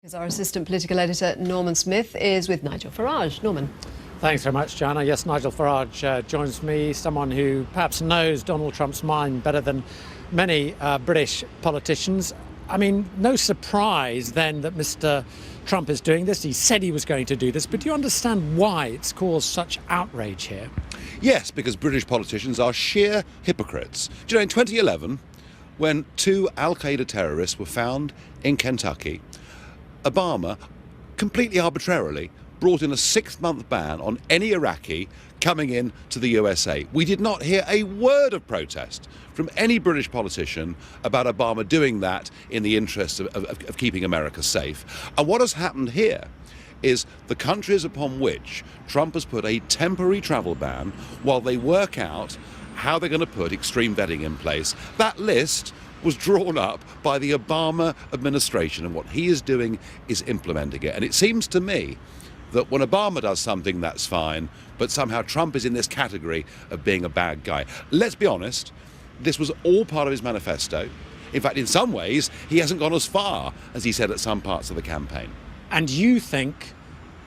Because our assistant political editor, Norman Smith, is with Nigel Farage. Norman. Thanks very much, Joanna. Yes, Nigel Farage joins me, someone who perhaps knows Donald Trump's mind better than many British politicians. I mean, no surprise then that Mr. Trump is doing this. He said he was going to do this, but do you understand why it's caused such outrage here? Yes, because British politicians are sheer hypocrites. Do you know, in 2011, when two Al-Qaeda terrorists were found in Kentucky, Obama completely arbitrarily brought in a 6-month ban on any Iraqi coming in to the USA. We did not hear a word of protest from any British politician about Obama doing that in the interest of keeping America safe. And what has happened here is the countries upon which Trump has put a temporary travel ban while they work out how they're going to put extreme vetting in place. That list was drawn up by the Obama administration, and what he is doing is implementing it. And it seems to me that when Obama does something, that's fine, but somehow Trump is in this category of being a bad guy. Let's be honest, this was all part of his manifesto. In fact, in some ways, he hasn't gone as far as he said at some parts of the campaign. And you think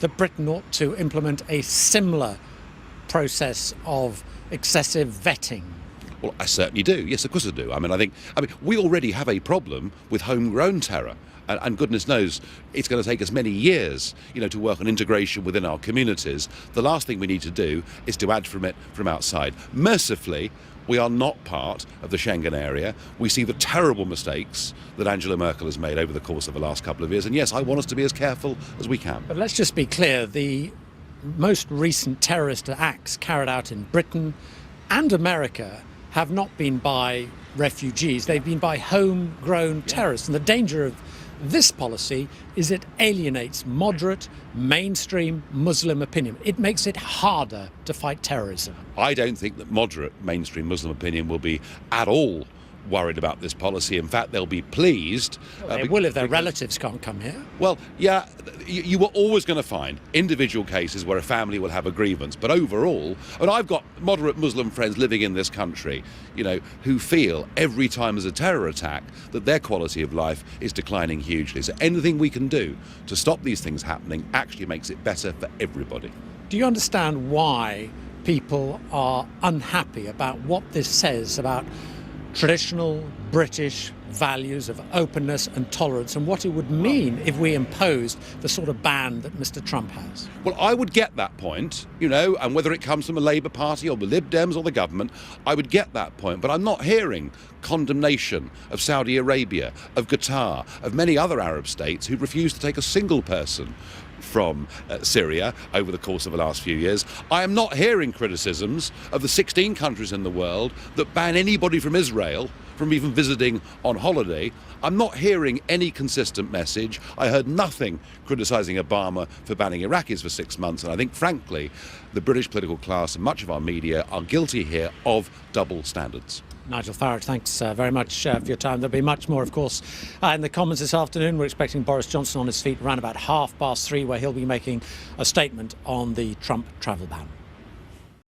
that Britain ought to implement a similar process of excessive vetting? Well, I certainly do. Yes, of course I do. I mean, we already have a problem with homegrown terror. And goodness knows it's going to take us many years, to work on integration within our communities. The last thing we need to do is to add from it from outside. Mercifully, we are not part of the Schengen area. We see the terrible mistakes that Angela Merkel has made over the course of the last couple of years. And yes, I want us to be as careful as we can. But let's just be clear. The most recent terrorist acts carried out in Britain and America have not been by refugees. They've been by homegrown terrorists. And the danger of this policy is it alienates moderate, mainstream Muslim opinion. It makes it harder to fight terrorism. I don't think that moderate mainstream Muslim opinion will be at all worried about this policy. In fact, they'll be pleased. They will if their relatives can't come here. Well, yeah, you were always going to find individual cases where a family will have a grievance. But overall, and I've got moderate Muslim friends living in this country, who feel every time there's a terror attack that their quality of life is declining hugely. So anything we can do to stop these things happening actually makes it better for everybody. Do you understand why people are unhappy about what this says about traditional British values of openness and tolerance, and what it would mean if we imposed the sort of ban that Mr. Trump has? Well, I would get that point, and whether it comes from the Labour Party or the Lib Dems or the government, I would get that point. But I'm not hearing condemnation of Saudi Arabia, of Qatar, of many other Arab states who refuse to take a single person from Syria over the course of the last few years. I am not hearing criticisms of the 16 countries in the world that ban anybody from Israel from even visiting on holiday. I'm not hearing any consistent message. I heard nothing criticising Obama for banning Iraqis for 6 months, and I think, frankly, the British political class and much of our media are guilty here of double standards. Nigel Farage, thanks very much for your time. There'll be much more, of course, in the Commons this afternoon. We're expecting Boris Johnson on his feet around about 3:30, where he'll be making a statement on the Trump travel ban.